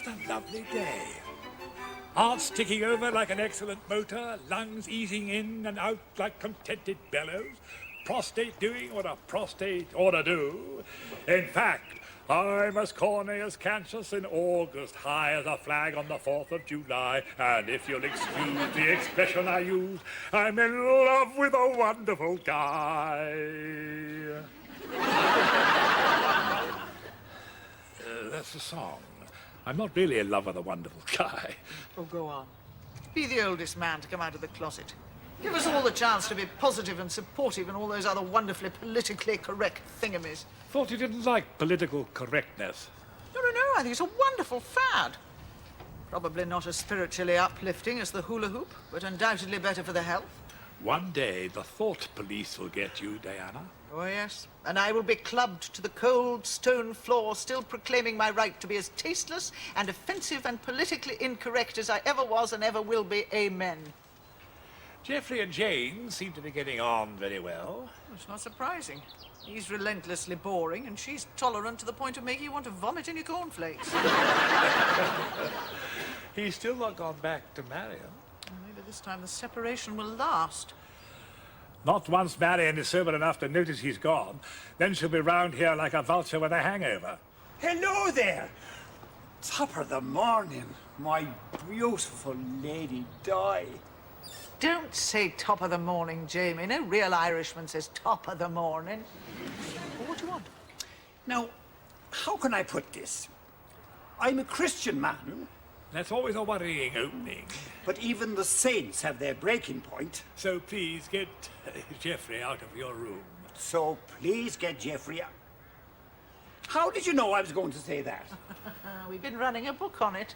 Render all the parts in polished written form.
What a lovely day. Heart ticking over like an excellent motor, lungs easing in and out like contented bellows, prostate doing what a prostate ought to do. In fact, I'm as corny as Kansas in August, high as a flag on the 4th of July, and if you'll excuse the expression I use, I'm in love with a wonderful guy. That's the song. I'm not really in love with a wonderful guy. Oh, go on. Be the oldest man to come out of the closet. Give us all the chance to be positive and supportive and all those other wonderfully politically correct thingamies. Thought you didn't like political correctness. No, I think it's a wonderful fad. Probably not as spiritually uplifting as the hula hoop, but undoubtedly better for the health. One day, the thought police will get you, Diana. Oh, yes. And I will be clubbed to the cold stone floor, still proclaiming my right to be as tasteless and offensive and politically incorrect as I ever was and ever will be. Amen. Geoffrey and Jane seem to be getting on very well. It's not surprising. He's relentlessly boring, and she's tolerant to the point of making you want to vomit in your cornflakes. He's still not gone back to Marion. Maybe this time the separation will last. Not once Marion is sober enough to notice he's gone. Then she'll be round here like a vulture with a hangover. Hello there. Top of the morning, my beautiful Lady Di. Don't say top of the morning, Jamie. No real Irishman says top of the morning. Well, what do you want? Now, how can I put this? I'm a Christian man, That's always a worrying opening. but even the saints have their breaking point. So please get Geoffrey out of your room. So please get Geoffrey out. How did you know I was going to say that? We've been running a book on it.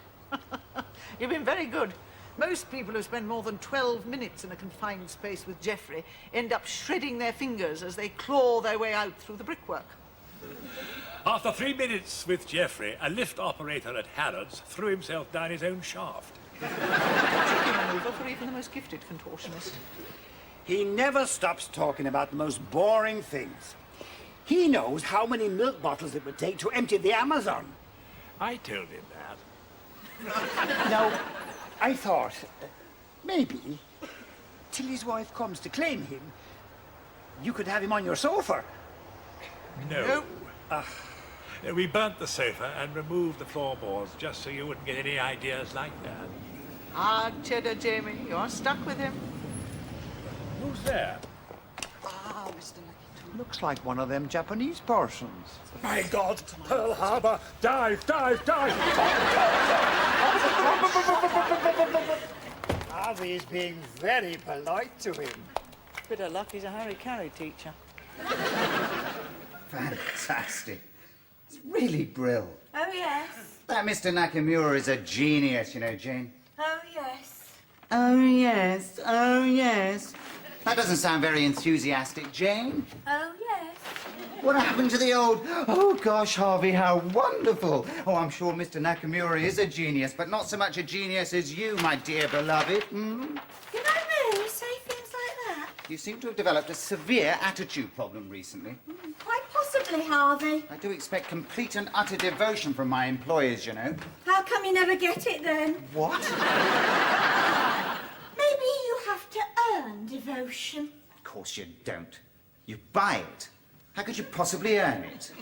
You've been very good. Most people who spend more than 12 minutes in a confined space with Geoffrey end up shredding their fingers as they claw their way out through the brickwork. After 3 minutes with Geoffrey, a lift operator at Harrods threw himself down his own shaft. Tricky manoeuvre for even the most gifted contortionist. He never stops talking about the most boring things. He knows how many milk bottles it would take to empty the Amazon. I told him that. Now, I thought, maybe, till his wife comes to claim him, you could have him on your sofa. No. We burnt the sofa and removed the floorboards just so you wouldn't get any ideas like that. Hard cheddar, Jamie. You're stuck with him. Who's there? Ah, Mr. Lucky. Looks like one of them Japanese persons. My God! Pearl Harbor! Dive, dive, dive! Harvey is being very polite to him. Bit of luck, he's a Harry Carey teacher. Fantastic. It's really brill. Oh, yes. That Mr. Nakamura is a genius, you know, Jane. Oh, yes. Oh, yes. Oh, yes. That doesn't sound very enthusiastic, Jane. Oh, yes. What happened to the old, oh, gosh, Harvey, how wonderful. Oh, I'm sure Mr. Nakamura is a genius, but not so much a genius as you, my dear beloved. Hmm? You know me, you say things like that. You seem to have developed a severe attitude problem recently. Quite possibly, Harvey. I do expect complete and utter devotion from my employers, you know. How come you never get it, then? What? Maybe you have to earn devotion. Of course you don't. You buy it. How could you possibly earn it?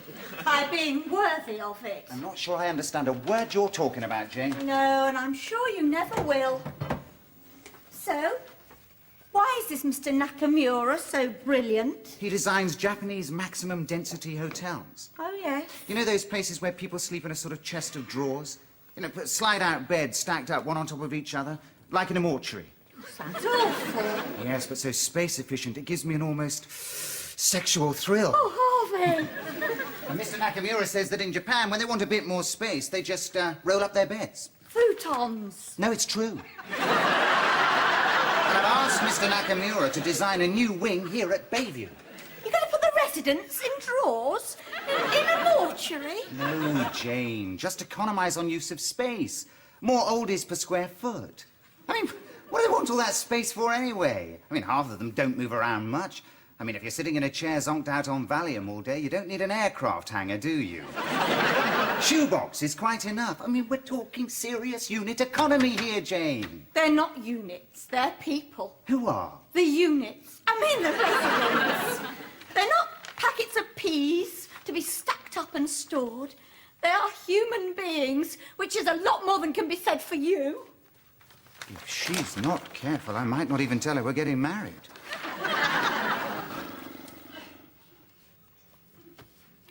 By being worthy of it. I'm not sure I understand a word you're talking about, Jane. No, and I'm sure you never will. So, why is this Mr. Nakamura so brilliant? He designs Japanese maximum density hotels. Oh, yes. You know those places where people sleep in a sort of chest of drawers? You know, slide-out beds stacked up one on top of each other, like in a mortuary. Sounds awful. Yes, but so space-efficient, it gives me an almost sexual thrill. Oh, Harvey. And Mr. Nakamura says that in Japan, when they want a bit more space, they just roll up their beds. Futons. No, it's true. And I've asked Mr. Nakamura to design a new wing here at Bayview. You're going to put the residents in drawers? In a mortuary? No, Jane. Just economise on use of space. More oldies per square foot. I mean, what do they want all that space for anyway? I mean, half of them don't move around much. I mean, if you're sitting in a chair zonked out on Valium all day, you don't need an aircraft hangar, do you? Shoebox is quite enough. I mean, we're talking serious unit economy here, Jane. They're not units, they're people. Who are? The units. I mean the residents. They're not packets of peas to be stacked up and stored. They are human beings, which is a lot more than can be said for you. If she's not careful, I might not even tell her we're getting married.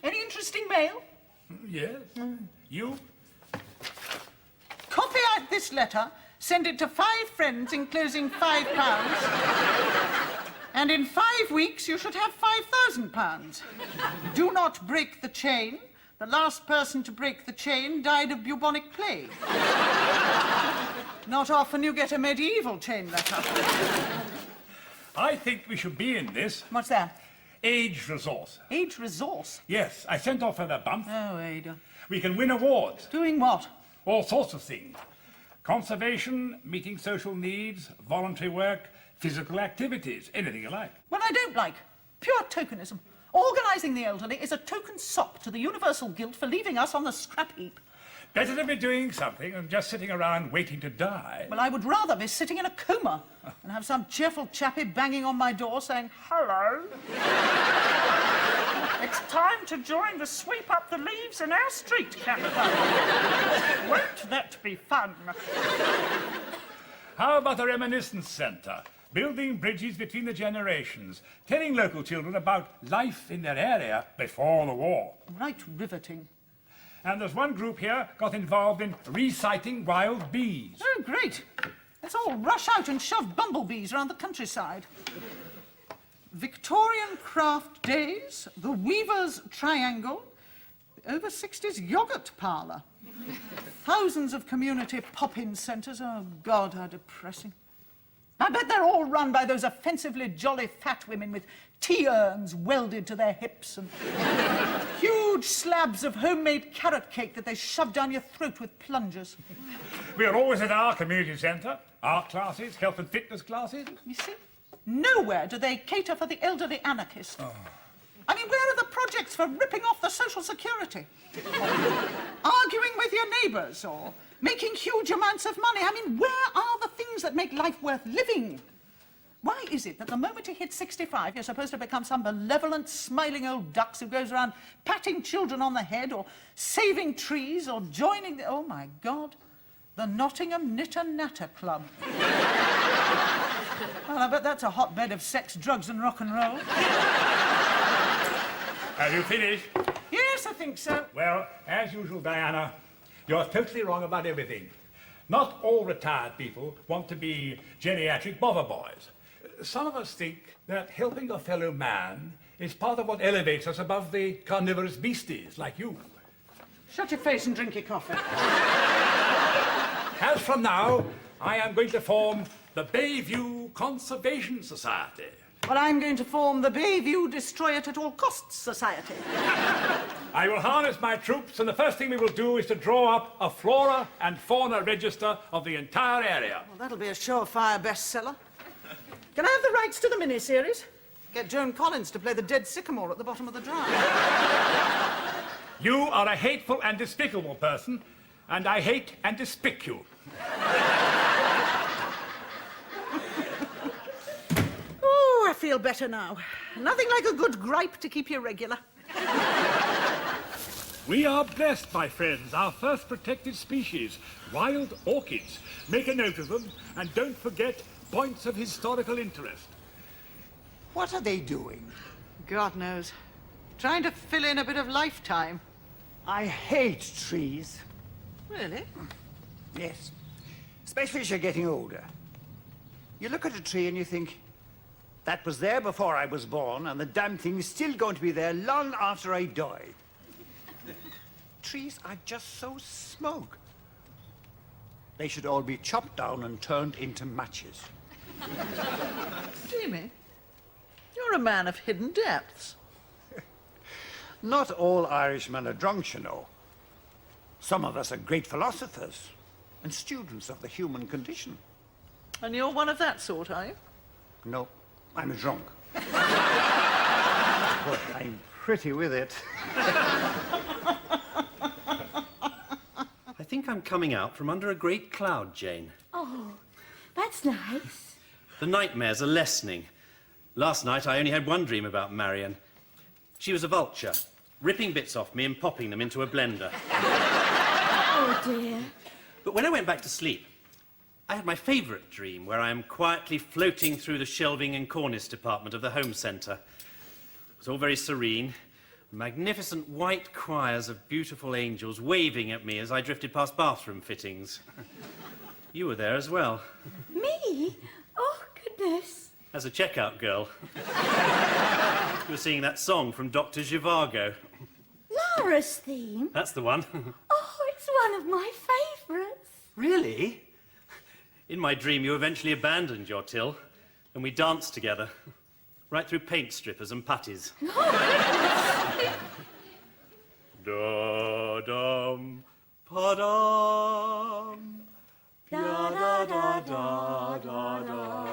Any interesting mail? Yes? You? Copy out this letter, send it to 5 friends enclosing £5, and in 5 weeks you should have £5,000. Do not break the chain. The last person to break the chain died of bubonic plague. Not often you get a medieval chain letter. I think we should be in this. What's that? Age resource. Age resource? Yes, I sent off for the bump. Oh, Ada. We can win awards. Doing what? All sorts of things. Conservation, meeting social needs, voluntary work, physical activities, anything you like. Well, I don't like. Pure tokenism. Organising the elderly is a token sop to the universal guilt for leaving us on the scrap heap. Better to be doing something than just sitting around waiting to die. Well, I would rather be sitting in a coma and have some cheerful chappie banging on my door saying, "Hello. It's time to join the Sweep Up the Leaves in Our Street campaign. Won't that be fun?" How about a reminiscence centre? Building bridges between the generations, telling local children about life in their area before the war. Right riveting. And there's one group here got involved in reciting wild bees. Oh, great. Let's all rush out and shove bumblebees around the countryside. Victorian Craft Days, the Weaver's Triangle, the Over 60s Yogurt Parlour. Thousands of community pop-in centres. Oh, God, how depressing. I bet they're all run by those offensively jolly fat women with tea urns welded to their hips and huge slabs of homemade carrot cake that they shove down your throat with plungers. We are always at our community centre. Art classes, health and fitness classes. You see, nowhere do they cater for the elderly anarchist. Oh. I mean, where are the projects for ripping off the social security? Arguing with your neighbours or making huge amounts of money? I mean, where are the things that make life worth living? Why is it that the moment you hit 65, you're supposed to become some benevolent, smiling old ducks who goes around patting children on the head or saving trees or joining the... Oh, my God, the Nottingham Knitter Natter Club. Well, I bet that's a hotbed of sex, drugs and rock and roll. Have you finished? Yes, I think so. Well, as usual, Diana, you're totally wrong about everything. Not all retired people want to be geriatric bother boys. Some of us think that helping a fellow man is part of what elevates us above the carnivorous beasties like you. Shut your face and drink your coffee. As from now, I am going to form the Bayview Conservation Society. Well, I'm going to form the Bayview Destroy It at All Costs Society. I will harness my troops, and the first thing we will do is to draw up a flora and fauna register of the entire area. Well, that'll be a surefire bestseller. Can I have the rights to the miniseries? Get Joan Collins to play the dead sycamore at the bottom of the drive. You are a hateful and despicable person, and I hate and despic you. Oh, I feel better now. Nothing like a good gripe to keep you regular. We are blessed, my friends, our first protected species, wild orchids. Make a note of them, and don't forget points of historical interest. What are they doing? God knows. Trying to fill in a bit of lifetime. I hate trees. Really? Yes. Especially as you're getting older. You look at a tree and you think, that was there before I was born, and the damn thing is still going to be there long after I die. Trees are just so smug. They should all be chopped down and turned into matches. Jimmy, you're a man of hidden depths. Not all Irishmen are drunks, you know. Some of us are great philosophers and students of the human condition. And you're one of that sort, are you? No, I'm a drunk. But I'm pretty with it. think I'm coming out from under a great cloud, Jane. Oh, that's nice. The nightmares are lessening. Last night I only had one dream about Marion. She was a vulture, ripping bits off me and popping them into a blender. Oh, dear. But when I went back to sleep, I had my favourite dream where I am quietly floating through the shelving and cornice department of the home centre. It was all very serene. Magnificent white choirs of beautiful angels waving at me as I drifted past bathroom fittings. You were there as well. Me? Oh, goodness. As a checkout girl. You were singing that song from Dr. Zhivago. Laura's theme? That's the one. Oh, it's one of my favourites. Really? In my dream, you eventually abandoned your till, and we danced together, right through paint strippers and putties. Da-dum, pa-dum, da-da-da-da-da-da.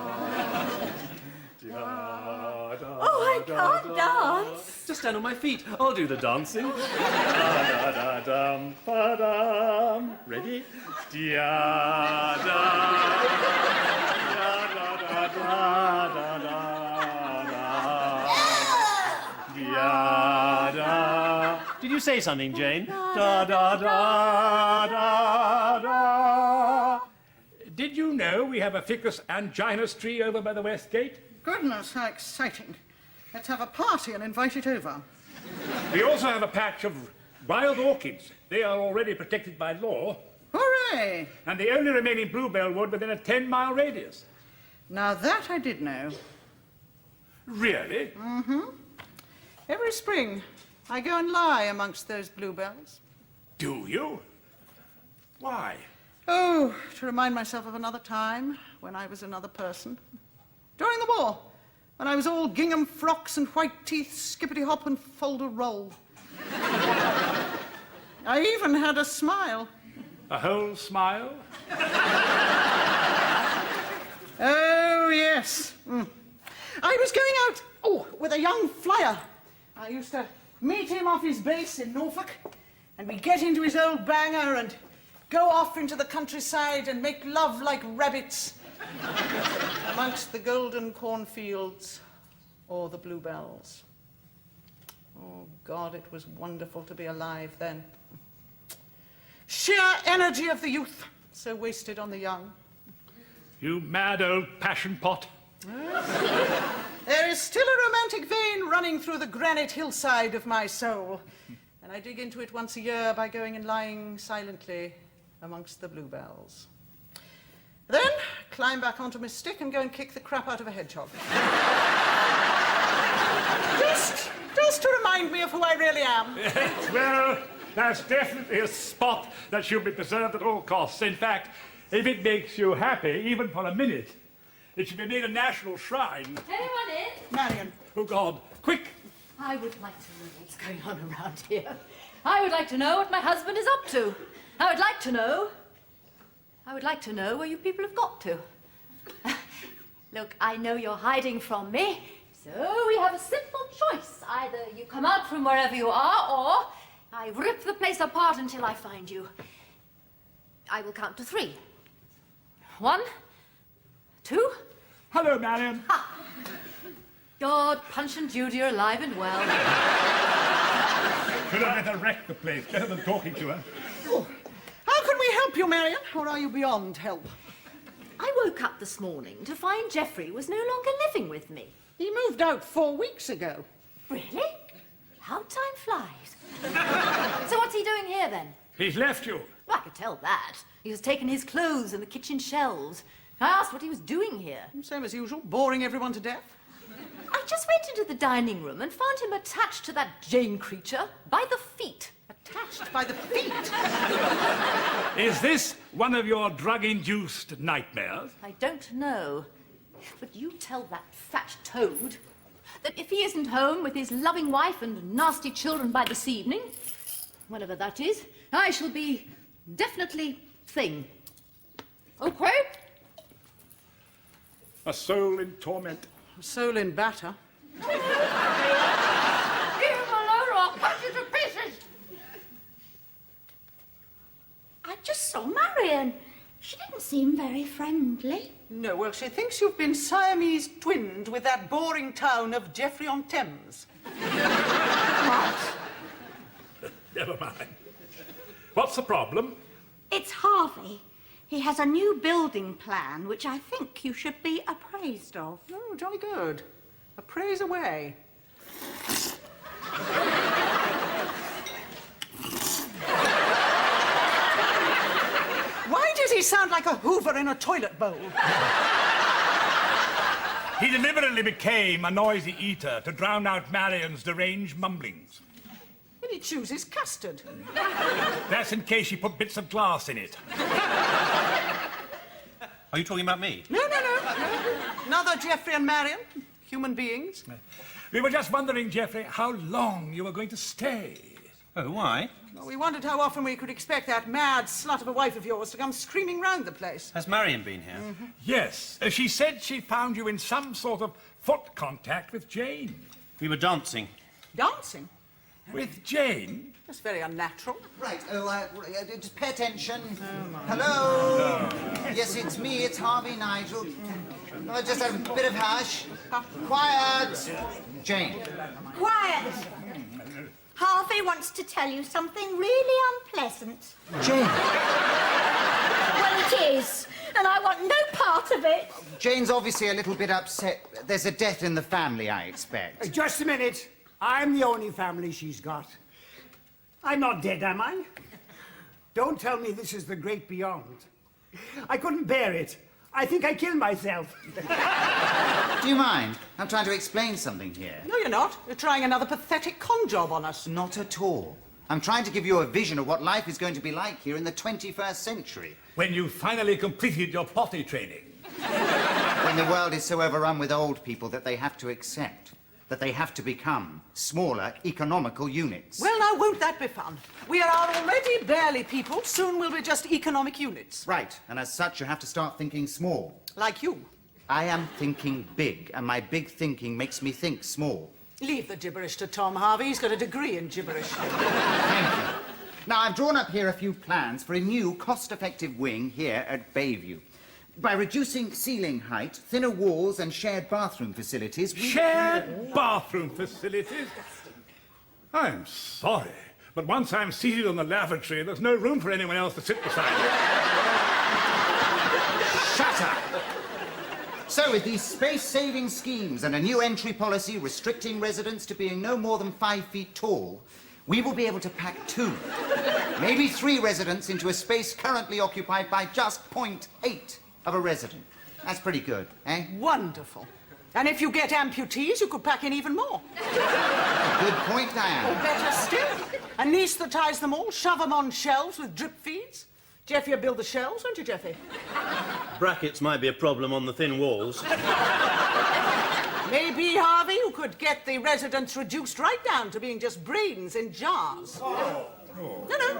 Oh, I can't dance. Just stand on my feet. I'll do the dancing. Da-da-da-dum, pa-dum. Ready? Did you say something, Jane? Da-da-da-da-da. Did you know we have a ficus anginus tree over by the west gate? Goodness, how exciting. Let's have a party and invite it over. We also have a patch of wild orchids. They are already protected by law, Hooray! and the only remaining bluebell wood within a 10-mile radius. Now that I did know. Really? Every spring, I go and lie amongst those bluebells. Do you? Why? Oh, to remind myself of another time when I was another person. During the war, when I was all gingham frocks and white teeth, skippity-hop and fold-a-roll. I even had a smile. A whole smile? Oh, yes. I was going out, with a young flyer. I used to meet him off his base in Norfolk, and we'd get into his old banger and go off into the countryside and make love like rabbits amongst the golden cornfields or the bluebells. Oh, God, it was wonderful to be alive then. Sheer energy of the youth, so wasted on the young. You mad old passion pot. There is still a romantic vein running through the granite hillside of my soul, and I dig into it once a year by going and lying silently amongst the bluebells. Then, climb back onto my stick and go and kick the crap out of a hedgehog. just to remind me of who I really am. Well, that's definitely a spot that should be preserved at all costs. In fact, if it makes you happy, even for a minute, it should be made a national shrine. Anyone in? Marion. Oh, God. Quick! I would like to know what's going on around here. I would like to know what my husband is up to. I would like to know where you people have got to. Look, I know you're hiding from me, so we have a simple choice. Either you come out from wherever you are, or I rip the place apart until I find you. I will count to 3. 1, 2. Hello, Marion. God, Punch and Judy are alive and well. Could have let her wreck the place. Better than talking to her. Oh, how can we help you, Marion? Or are you beyond help? I woke up this morning to find Geoffrey was no longer living with me. He moved out 4 weeks ago. Really? How time flies. So what's he doing here, then? He's left you. Well, I could tell that. He has taken his clothes and the kitchen shelves. I asked what he was doing here. Same as usual, boring everyone to death. I just went into the dining room and found him attached to that Jane creature by the feet. Attached by the feet. Is this one of your drug-induced nightmares? I don't know. But you tell that fat toad that if he isn't home with his loving wife and nasty children by this evening, whenever that is, I shall be definitely thing. Okay? A soul in torment. Soul in batter. Give him a load or I'll punch you to pieces! I just saw Marion. She didn't seem very friendly. No, well, she thinks you've been Siamese twinned with that boring town of Geoffrey-on-Thames. What? Never mind. What's the problem? It's Harvey. He has a new building plan, which I think you should be appraised of. Oh, jolly good. Appraise away. Why does he sound like a Hoover in a toilet bowl? He deliberately became a noisy eater to drown out Marion's deranged mumblings. And he chooses custard. That's in case she put bits of glass in it. Are you talking about me? No. Another Geoffrey and Marion, human beings. We were just wondering, Geoffrey, how long you were going to stay. Oh, why? Well, we wondered how often we could expect that mad slut of a wife of yours to come screaming round the place. Has Marion been here? Yes, she said she found you in some sort of foot contact with Jane. We were dancing. Dancing? With Jane? That's very unnatural. Right, just pay attention. Hello? Yes, it's me, it's Harvey Nigel. Just a bit of hush. Quiet! Jane. Quiet! Harvey wants to tell you something really unpleasant. Jane. Well, it is, and I want no part of it. Jane's obviously a little bit upset. There's a death in the family, I expect. Just a minute. I'm the only family she's got. I'm not dead, am I? Don't tell me this is the great beyond. I couldn't bear it. I think I killed myself. Do you mind? I'm trying to explain something here. No, you're not. You're trying another pathetic con job on us. Not at all. I'm trying to give you a vision of what life is going to be like here in the 21st century. When you finally completed your potty training. When the world is so overrun with old people that they have to accept, that they have to become smaller, economical units. Well, now, won't that be fun? We are already barely people. Soon we'll be just economic units. Right, and as such, you have to start thinking small. Like you. I am thinking big, and my big thinking makes me think small. Leave the gibberish to Tom Harvey. He's got a degree in gibberish. Thank you. Now, I've drawn up here a few plans for a new, cost-effective wing here at Bayview. By reducing ceiling height, thinner walls and shared bathroom facilities... Shared bathroom facilities? I'm sorry, but once I'm seated on the lavatory, there's no room for anyone else to sit beside me. Shut up! So, with these space-saving schemes and a new entry policy restricting residents to being no more than 5 feet tall, we will be able to pack 2, maybe 3 residents into a space currently occupied by just 0.8 of a resident. That's pretty good, eh? Wonderful. And if you get amputees, you could pack in even more. Good point, Or Diane. better still, anaesthetize them all, shove them on shelves with drip feeds. Geoffrey, you build the shelves, won't you, Geoffrey? Brackets might be a problem on the thin walls. Maybe, Harvey, you could get the residents reduced right down to being just brains in jars. No,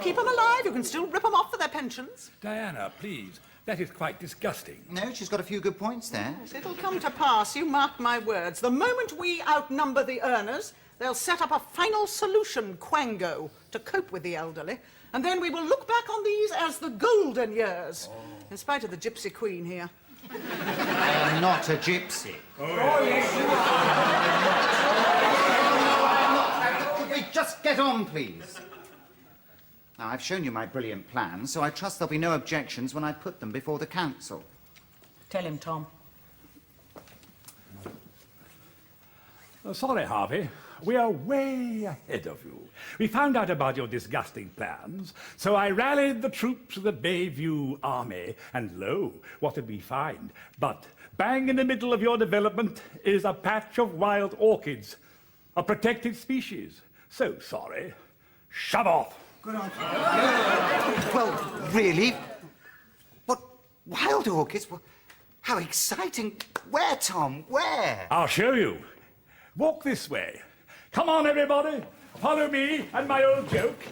keep them alive. You can still rip them off for their pensions. Diana, please. That is quite disgusting. No, she's got a few good points there. Yes, it'll come to pass, you mark my words. The moment we outnumber the earners, they'll set up a final solution quango to cope with the elderly, and then we will look back on these as the golden years, in spite of the gypsy queen here. I am not a gypsy. Could we just get on, please? Now, I've shown you my brilliant plans, so I trust there'll be no objections when I put them before the council. Tell him, Tom. Sorry, Harvey. We are way ahead of you. We found out about your disgusting plans, so I rallied the troops of the Bayview army, and lo, what did we find? But bang in the middle of your development is a patch of wild orchids, a protected species. So sorry. Shove off. Good on. Well, really? What? Wild orchids? Well, how exciting. Where, Tom? Where? I'll show you. Walk this way. Come on, everybody. Follow me and my old joke.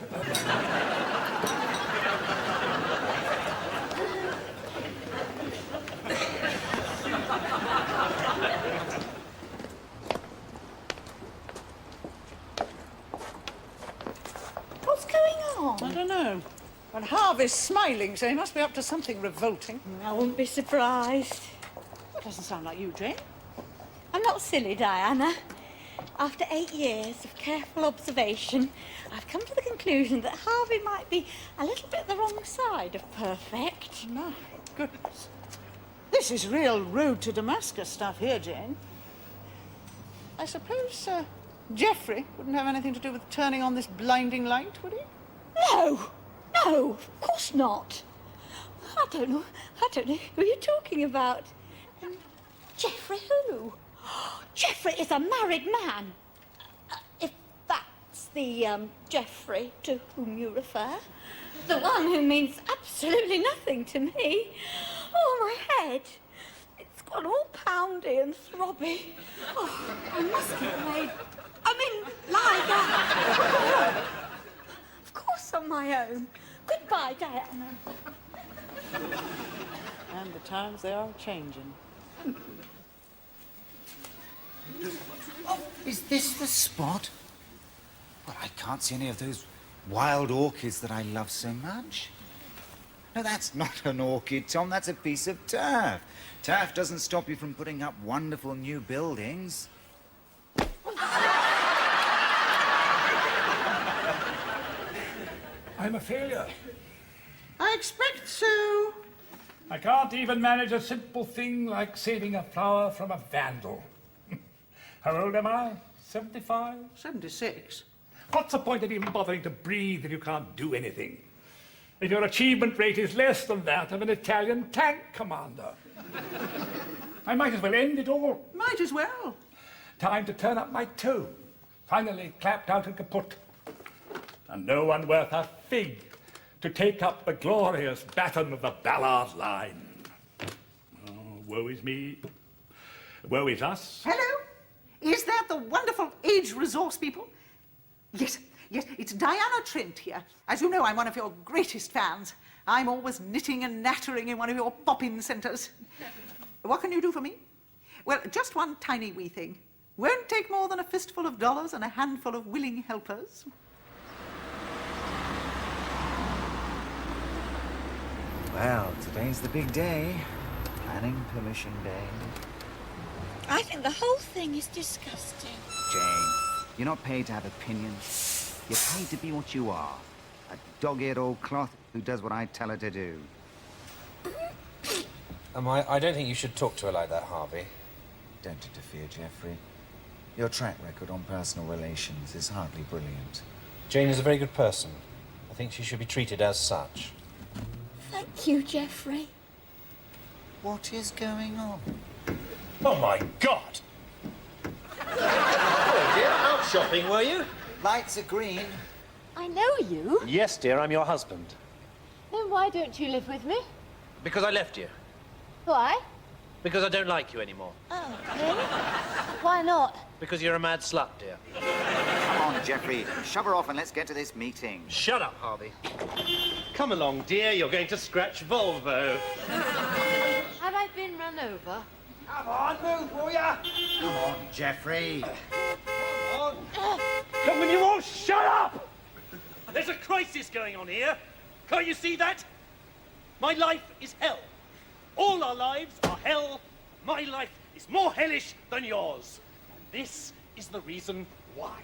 What's going on? I don't know. But Harvey's smiling, so he must be up to something revolting. I wouldn't be surprised. That doesn't sound like you, Jane. I'm not silly, Diana. After 8 years of careful observation, I've come to the conclusion that Harvey might be a little bit the wrong side of perfect. My goodness. This is real road to Damascus stuff here, Jane. I suppose Geoffrey wouldn't have anything to do with turning on this blinding light, would he? No, of course not. I don't know who you're talking about. Geoffrey who? Geoffrey is a married man. If that's the Geoffrey to whom you refer. The one who means absolutely nothing to me. Oh, my head. It's gone all poundy and throbby. Oh, I must get laid. Lie down. Of course on my own. Goodbye, Diana. And the times they are changing. Oh, is this the spot? Well, I can't see any of those wild orchids that I love so much. No, that's not an orchid, Tom. That's a piece of turf. Turf doesn't stop you from putting up wonderful new buildings. I'm a failure. I expect so. I can't even manage a simple thing like saving a flower from a vandal. How old am I? 75? 76. What's the point of even bothering to breathe if you can't do anything? If your achievement rate is less than that of an Italian tank commander. I might as well end it all. Might as well. Time to turn up my toe. Finally clapped out and kaput. And no one worth a fig to take up the glorious baton of the Ballard line. Oh, woe is me. Woe is us. Hello? Is that the wonderful age resource people? Yes, it's Diana Trent here. As you know, I'm one of your greatest fans. I'm always knitting and nattering in one of your pop-in centres. What can you do for me? Well, just one tiny wee thing. Won't take more than a fistful of dollars and a handful of willing helpers. Well, today's the big day. Planning permission day. I think the whole thing is disgusting. Jane, you're not paid to have opinions. You're paid to be what you are. A dog-eared old cloth who does what I tell her to do. I don't think you should talk to her like that, Harvey. Don't interfere, Geoffrey. Your track record on personal relations is hardly brilliant. Jane is a very good person. I think she should be treated as such. Thank you, Geoffrey. What is going on? Oh, my God! Oh, dear, out shopping, were you? Lights are green. I know you. Yes, dear, I'm your husband. Then why don't you live with me? Because I left you. Why? Because I don't like you anymore. Oh, really? Why not? Because you're a mad slut, dear. Come on, Geoffrey. Shove her off and let's get to this meeting. Shut up, Harvey. Come along, dear. You're going to scratch Volvo. Have I been run over? Come on, move, will ya? Come on, Geoffrey. Come on, you all shut up! There's a crisis going on here. Can't you see that? My life is hell. All our lives are hell. My life is more hellish than yours. And this is the reason why.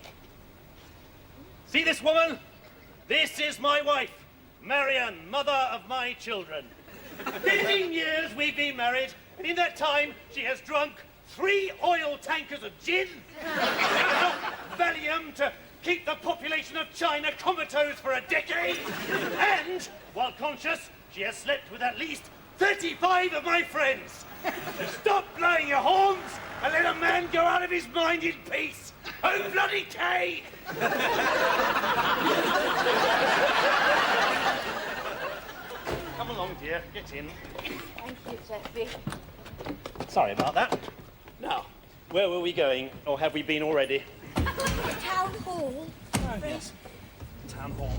See this woman? This is my wife, Marion, mother of my children. 15 years we've been married, and in that time she has drunk 3 oil tankers of gin, Valium to keep the population of China comatose for a decade, and, while conscious, she has slept with at least 35 of my friends. Stop blowing your horns and let a man go out of his mind in peace. Oh, bloody Kay! Come along, dear. Get in. Thank you, Geoffrey. Sorry about that. Now, where were we going? Or have we been already? Town hall. Oh, yes. Town hall.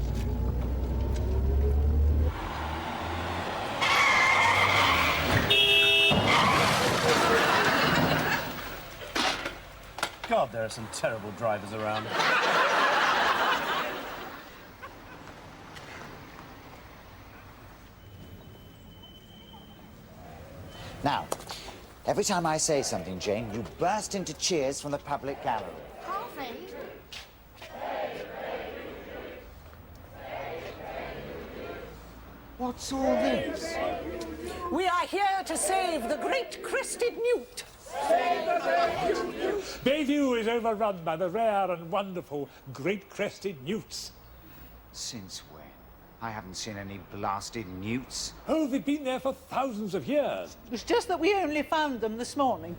God, there are some terrible drivers around. Now, every time I say something, Jane, you burst into cheers from the public gallery. Harvey? What's all this? We are here to save the great crested newt. Bayview is overrun by the rare and wonderful great-crested newts. Since when? I haven't seen any blasted newts. Oh, they've been there for thousands of years. It's just that we only found them this morning.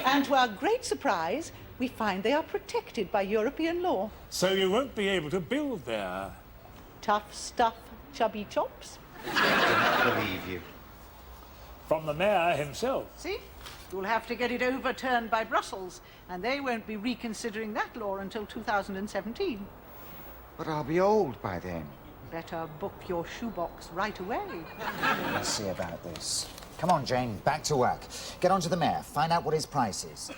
And to our great surprise, we find they are protected by European law. So you won't be able to build there. Tough stuff, chubby chops. I don't believe you. From the mayor himself. See? You'll have to get it overturned by Brussels, and they won't be reconsidering that law until 2017. But I'll be old by then. Better book your shoebox right away. Let's see about this. Come on, Jane, back to work. Get on to the mayor, find out what his price is.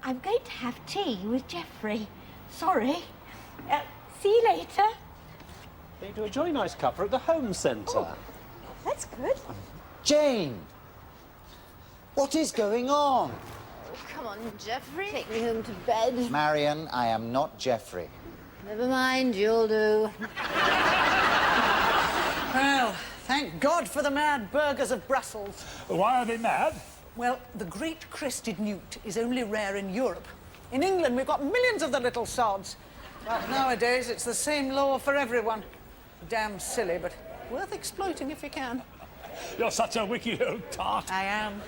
I'm going to have tea with Geoffrey. Sorry. See you later. They do a jolly nice cuppa at the home centre. That's good. Jane! What is going on? Come on, Geoffrey. Take me home to bed. Marion, I am not Geoffrey. Never mind, you'll do. Well, thank God for the mad burghers of Brussels. Why are they mad? Well, the great crested newt is only rare in Europe. In England, we've got millions of the little sods. But nowadays, it's the same law for everyone. Damn silly, but worth exploiting if you can. You're such a wicked old tart. I am.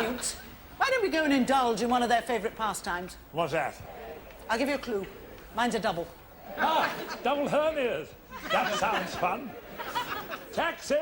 Newts, why don't we go and indulge in one of their favourite pastimes? What's that? I'll give you a clue. Mine's a double. Ah, double hernias. That sounds fun. Taxi!